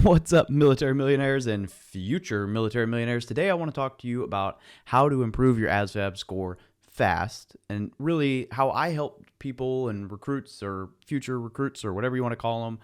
What's up, military millionaires and future military millionaires? Today, I want to talk to you about how to improve your ASVAB score fast and really how I help people and recruits or future recruits or whatever you want to call them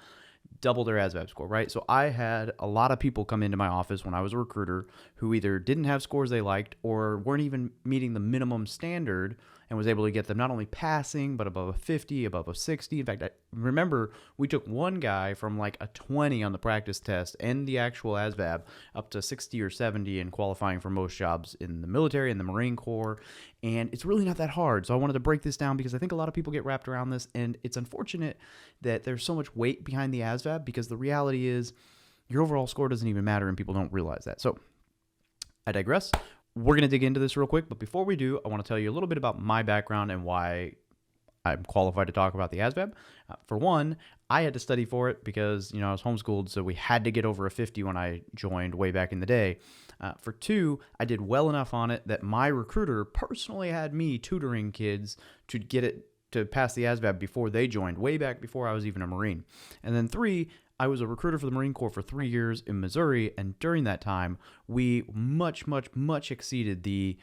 double their ASVAB score, right? So I had a lot of people come into my office when I was a recruiter who either didn't have scores they liked or weren't even meeting the minimum standard and was able to get them not only passing, but above a 50, above a 60. In fact, I remember we took one guy from like a 20 on the practice test and the actual ASVAB up to 60 or 70 in qualifying for most jobs in the military and the Marine Corps. And it's really not that hard. So I wanted to break this down because I think a lot of people get wrapped around this, and it's unfortunate that there's so much weight behind the ASVAB because the reality is your overall score doesn't even matter and people don't realize that. So I digress. We're going to dig into this real quick, but before we do, I want to tell you a little bit about my background and why I'm qualified to talk about the ASVAB. For one, I had to study for it because, I was homeschooled, so we had to get over a 50 when I joined way back in the day. For two, I did well enough on it that my recruiter personally had me tutoring kids to get it to pass the ASVAB before they joined, way back before I was even a Marine. And then three, I was a recruiter for the Marine Corps for 3 years in Missouri, and during that time, we much exceeded the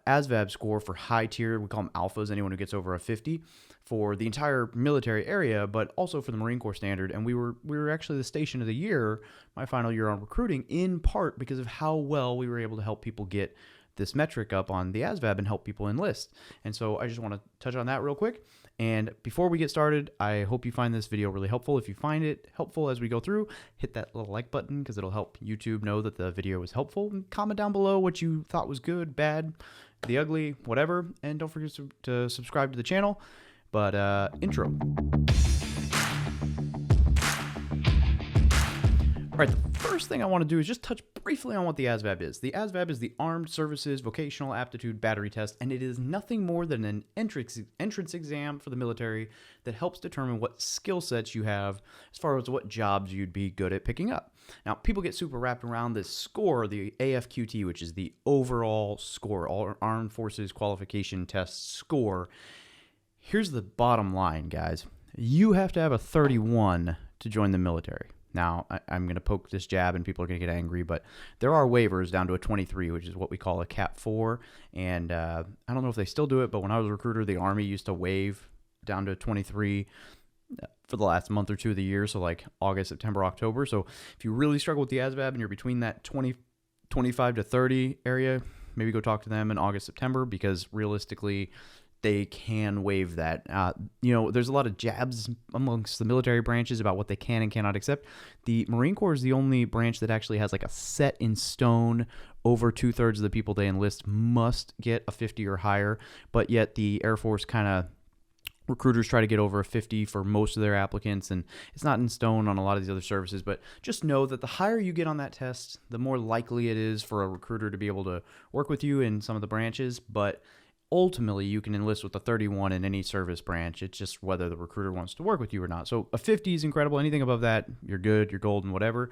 ASVAB score for high tier. We call them alphas, anyone who gets over a 50, for the entire military area, but also for the Marine Corps standard. And we were actually the station of the year, my final year on recruiting, in part because of how well we were able to help people get this metric up on the ASVAB and help people enlist. And so I just want to touch on that real quick. And before we get started, I hope you find this video really helpful. If you find it helpful as we go through, hit that little like button because it'll help YouTube know that the video was helpful. And comment down below what you thought was good, bad, the ugly, whatever. And don't forget to subscribe to the channel. But intro. All right, the first thing I want to do is just touch briefly on what the ASVAB is. The ASVAB is the Armed Services Vocational Aptitude Battery Test, and it is nothing more than an entrance exam for the military that helps determine what skill sets you have as far as what jobs you'd be good at picking up. Now, people get super wrapped around this score, the AFQT, which is the overall score, all Armed Forces Qualification Test score. Here's the bottom line, guys. You have to have a 31 to join the military. Now, I'm going to poke this jab and people are going to get angry, but there are waivers down to a 23, which is what we call a Cap 4. And I don't know if they still do it, but when I was a recruiter, the Army used to waive down to 23 for the last month or two of the year, so like August, September, October. So if you really struggle with the ASVAB and you're between that 25 to 30 area, maybe go talk to them in August, September, because realistically, they can waive that. There's a lot of jabs amongst the military branches about what they can and cannot accept. The Marine Corps is the only branch that actually has like a set in stone, over 2/3 of the people they enlist must get a 50 or higher, but yet the Air Force recruiters try to get over a 50 for most of their applicants, and it's not in stone on a lot of these other services. But just know that the higher you get on that test, the more likely it is for a recruiter to be able to work with you in some of the branches. But ultimately, you can enlist with a 31 in any service branch. It's just whether the recruiter wants to work with you or not. So a 50 is incredible. Anything above that, you're good, you're golden, whatever.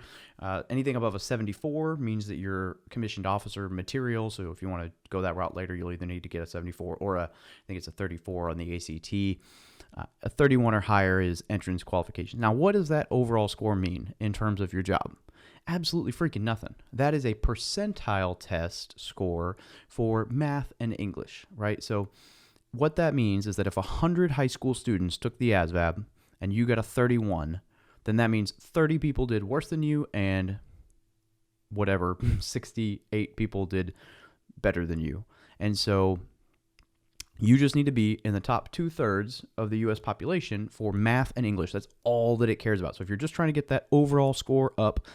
Anything above a 74 means that you're commissioned officer material. So if you want to go that route later, you'll either need to get a 74 or I think it's a 34 on the ACT. A 31 or higher is entrance qualification. Now, what does that overall score mean in terms of your job? Absolutely freaking nothing. That is a percentile test score for math and English, right? So what that means is that if 100 high school students took the ASVAB and you got a 31, then that means 30 people did worse than you and 68 people did better than you. And so you just need to be in the top 2/3 of the U.S. population for math and English. That's all that it cares about. So if you're just trying to get that overall score up,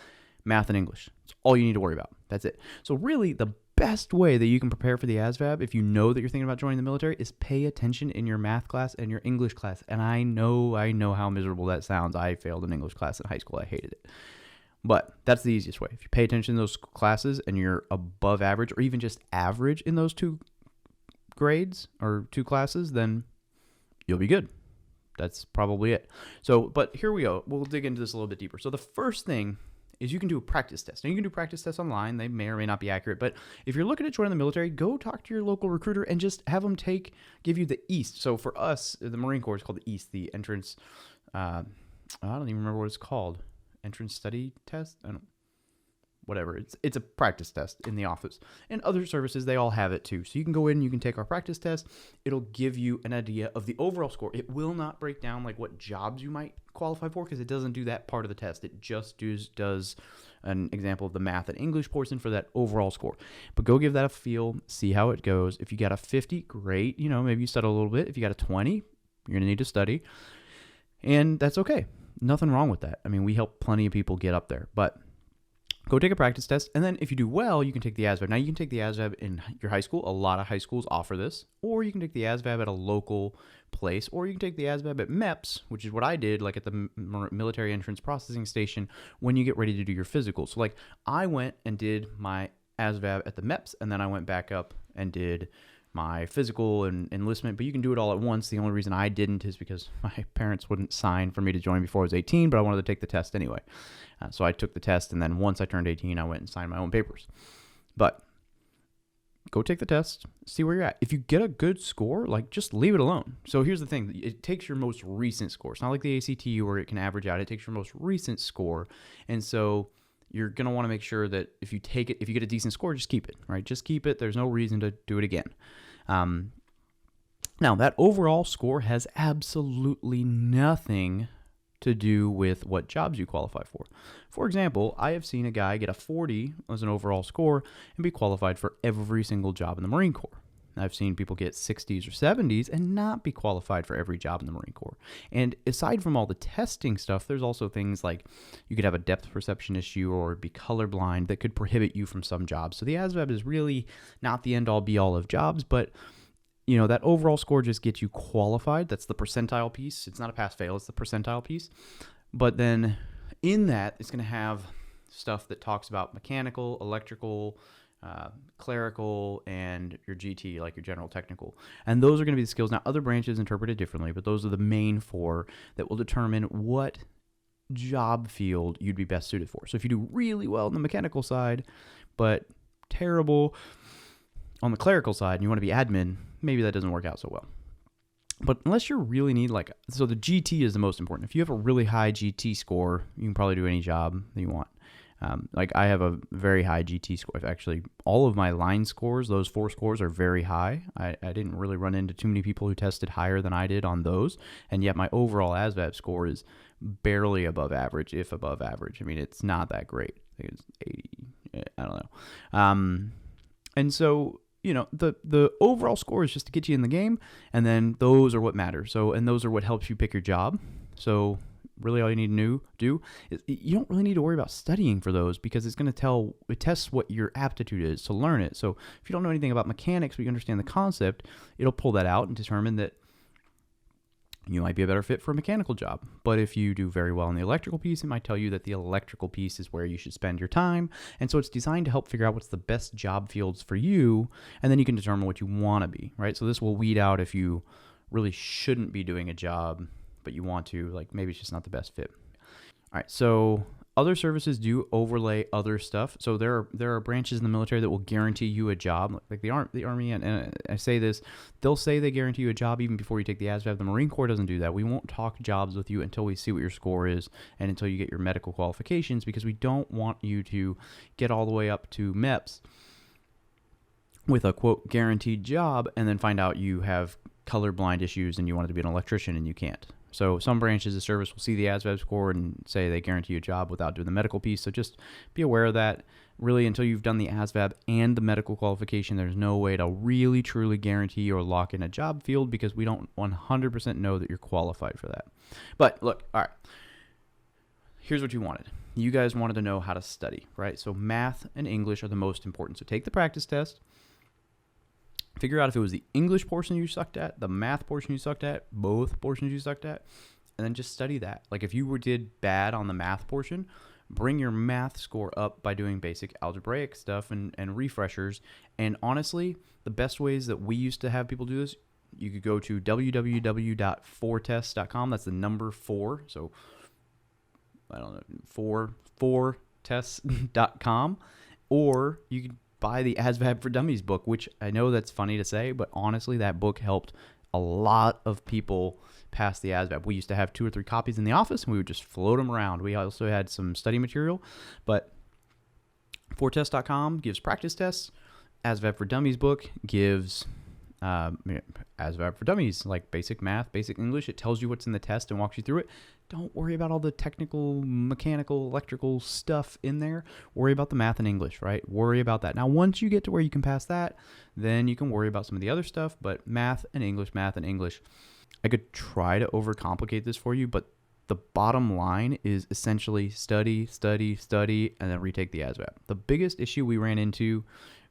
math and English, that's all you need to worry about. That's it. So really, the best way that you can prepare for the ASVAB, if you know that you're thinking about joining the military, is pay attention in your math class and your English class. And I know how miserable that sounds. I failed an English class in high school. I hated it. But that's the easiest way. If you pay attention to those classes and you're above average or even just average in those two grades or two classes, then you'll be good. That's probably it. So, but here we go. We'll dig into this a little bit deeper. So the first thing is you can do a practice test. Now, you can do practice tests online. They may or may not be accurate, but if you're looking at joining the military, go talk to your local recruiter and just have them give you the EAST. So for us, the Marine Corps is called the EAST, the entrance, I don't even remember what it's called. entrance study test. I don't, whatever. It's a practice test in the office. And other services, they all have it too. So you can go in, you can take our practice test. It'll give you an idea of the overall score. It will not break down like what jobs you might qualify for, because it doesn't do that part of the test. It just does an example of the math and English portion for that overall score. But go give that a feel, see how it goes. If you got a 50, great. Maybe you study a little bit. If you got a 20, you're going to need to study. And that's okay. Nothing wrong with that. I mean, we help plenty of people get up there. But go take a practice test, and then if you do well, you can take the ASVAB. Now, you can take the ASVAB in your high school. A lot of high schools offer this. Or you can take the ASVAB at a local place, or you can take the ASVAB at MEPS, which is what I did, like at the Military Entrance Processing Station, when you get ready to do your physical. So, like, I went and did my ASVAB at the MEPS, and then I went back up and did my physical and enlistment, but you can do it all at once. The only reason I didn't is because my parents wouldn't sign for me to join before I was 18, but I wanted to take the test anyway. So I took the test, and then once I turned 18, I went and signed my own papers. But go take the test, see where you're at. If you get a good score, like, just leave it alone. So here's the thing. It takes your most recent score. It's not like the ACT where it can average out. It takes your most recent score. And so you're going to want to make sure that if you take it, if you get a decent score, just keep it, right? Just keep it. There's no reason to do it again. Now, that overall score has absolutely nothing to do with what jobs you qualify for. For example, I have seen a guy get a 40 as an overall score and be qualified for every single job in the Marine Corps. I've seen people get 60s or 70s and not be qualified for every job in the Marine Corps. And aside from all the testing stuff, there's also things like you could have a depth perception issue or be colorblind that could prohibit you from some jobs. So the ASVAB is really not the end-all be-all of jobs, but that overall score just gets you qualified. That's the percentile piece. It's not a pass-fail. It's the percentile piece. But then in that, it's going to have stuff that talks about mechanical, electrical, clerical, and your GT, like your general technical. And those are going to be the skills. Now, other branches interpret it differently, but those are the main four that will determine what job field you'd be best suited for. So if you do really well on the mechanical side, but terrible on the clerical side, and you want to be admin, maybe that doesn't work out so well. But unless you really need, so the GT is the most important. If you have a really high GT score, you can probably do any job that you want. I have a very high GT score. Actually, all of my line scores, those 4 scores, are very high. I didn't really run into too many people who tested higher than I did on those, and yet my overall ASVAB score is barely above average, if above average. I mean, it's not that great. I think it's 80. I don't know. And so, the overall score is just to get you in the game, and then those are what matter. And those are what helps you pick your job. So really all you need to do is you don't really need to worry about studying for those, because it's going to it tests what your aptitude is to learn it. So if you don't know anything about mechanics, but you understand the concept, it'll pull that out and determine that you might be a better fit for a mechanical job. But if you do very well in the electrical piece, it might tell you that the electrical piece is where you should spend your time. And so it's designed to help figure out what's the best job fields for you, and then you can determine what you want to be, right? So this will weed out if you really shouldn't be doing a job, but you want to, maybe it's just not the best fit. All right, so other services do overlay other stuff. So there are branches in the military that will guarantee you a job, like the Army, and I say this, they'll say they guarantee you a job even before you take the ASVAB. The Marine Corps doesn't do that. We won't talk jobs with you until we see what your score is and until you get your medical qualifications, because we don't want you to get all the way up to MEPS with a, quote, guaranteed job and then find out you have colorblind issues and you wanted to be an electrician and you can't. So some branches of service will see the ASVAB score and say they guarantee you a job without doing the medical piece. So just be aware of that. Really, until you've done the ASVAB and the medical qualification, there's no way to really truly guarantee or lock in a job field, because we don't 100% know that you're qualified for that. But look, all right, here's what you wanted. You guys wanted to know how to study, right? So math and English are the most important. So take the practice test. Figure out if it was the English portion you sucked at, the math portion you sucked at, both portions you sucked at, and then just study that. Like if you did bad on the math portion, bring your math score up by doing basic algebraic stuff and refreshers. And honestly, the best ways that we used to have people do this, you could go to www.4test.com. That's the number 4. So I don't know, 4tests.com, or you could buy the ASVAB for Dummies book, which I know that's funny to say, but honestly, that book helped a lot of people pass the ASVAB. We used to have 2 or 3 copies in the office, and we would just float them around. We also had some study material, but fortest.com gives practice tests. ASVAB for Dummies book gives ASVAB for Dummies, like basic math, basic English. It tells you what's in the test and walks you through it. Don't worry about all the technical, mechanical, electrical stuff in there. Worry about the math and English, right? Worry about that. Now, once you get to where you can pass that, then you can worry about some of the other stuff, but math and English. I could try to overcomplicate this for you, but the bottom line is essentially study, and then retake the ASVAB. The biggest issue we ran into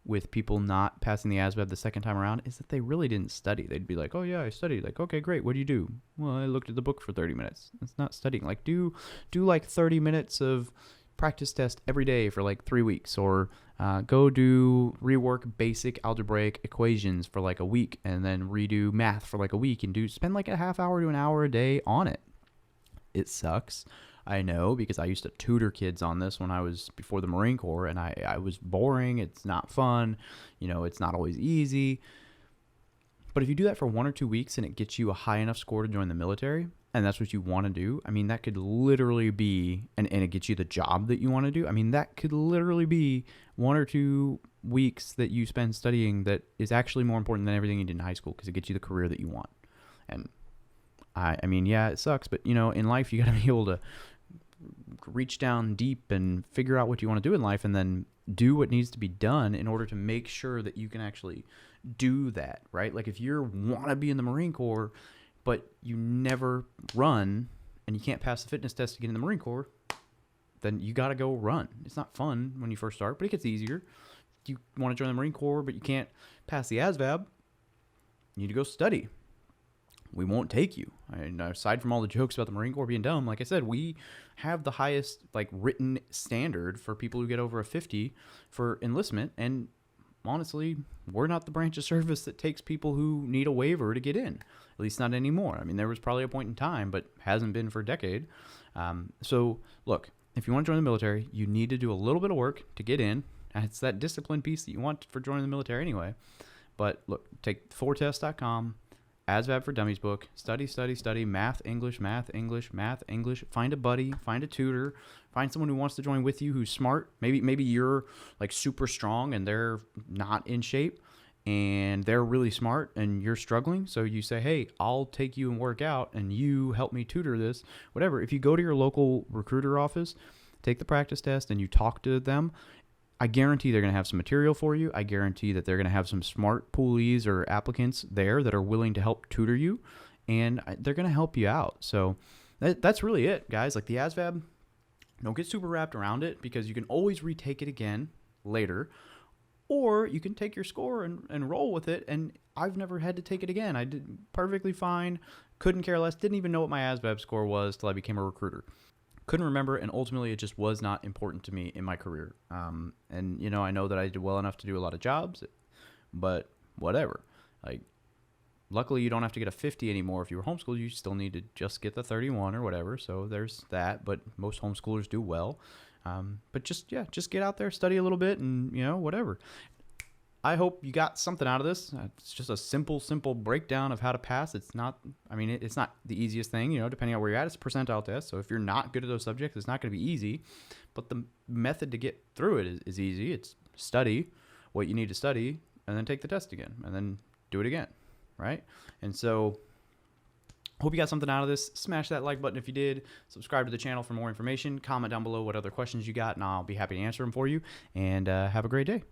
with people not passing the ASVAB the second time around is that they really didn't study. They'd be like, oh yeah, I studied. Like, okay, great. What do you do? Well, I looked at the book for 30 minutes. That's not studying. Like, do like 30 minutes of practice test every day for like 3 weeks, or go rework basic algebraic equations for like a week, and then redo math for like a week, and spend like a half hour to an hour a day on it. It sucks. I know, because I used to tutor kids on this when I was before the Marine Corps, and I was boring. It's not fun. It's not always easy. But if you do that for 1 or 2 weeks and it gets you a high enough score to join the military, and that's what you want to do, I mean, that could literally be, and it gets you the job that you want to do. I mean, that could literally be 1 or 2 weeks that you spend studying that is actually more important than everything you did in high school, because it gets you the career that you want. And I mean, yeah, it sucks, but in life, you got to be able to reach down deep and figure out what you want to do in life, and then do what needs to be done in order to make sure that you can actually do that, right? Like, if you want to be in the Marine Corps, but you never run and you can't pass the fitness test to get in the Marine Corps, then you got to go run. It's not fun when you first start, but it gets easier. If you want to join the Marine Corps, but you can't pass the ASVAB, you need to go study. We won't take you. Aside from all the jokes about the Marine Corps being dumb, like I said, we have the highest written standard for people who get over a 50 for enlistment, and honestly, we're not the branch of service that takes people who need a waiver to get in. At least not anymore. I mean, there was probably a point in time, but hasn't been for a decade. So look, if you want to join the military, you need to do a little bit of work to get in. And it's that discipline piece that you want for joining the military anyway. But look, take fortest.com. ASVAB for Dummies book, study, math, English. Find a buddy, find a tutor, find someone who wants to join with you who's smart. Maybe you're super strong and they're not in shape, and they're really smart and you're struggling. So you say, hey, I'll take you and work out, and you help me tutor this, whatever. If you go to your local recruiter office, take the practice test, and you talk to them, I guarantee they're going to have some material for you. I guarantee that they're going to have some smart poolees or applicants there that are willing to help tutor you, and they're going to help you out. So that's really it, guys. Like, the ASVAB, don't get super wrapped around it, because you can always retake it again later, or you can take your score and roll with it. And I've never had to take it again. I did perfectly fine. Couldn't care less. Didn't even know what my ASVAB score was till I became a recruiter. Couldn't remember, and ultimately it just was not important to me in my career. And I know that I did well enough to do a lot of jobs, but whatever. Luckily you don't have to get a 50 anymore. If you were homeschooled, you still need to just get the 31 or whatever. So there's that, but most homeschoolers do well. But just get out there, study a little bit, and whatever. I hope you got something out of this. It's just a simple breakdown of how to pass. It's not the easiest thing, depending on where you're at. It's a percentile test. So if you're not good at those subjects, it's not going to be easy. But the method to get through it is easy. It's study what you need to study, and then take the test again, and then do it again, right? And so hope you got something out of this. Smash that like button if you did. Subscribe to the channel for more information. Comment down below what other questions you got, and I'll be happy to answer them for you. And have a great day.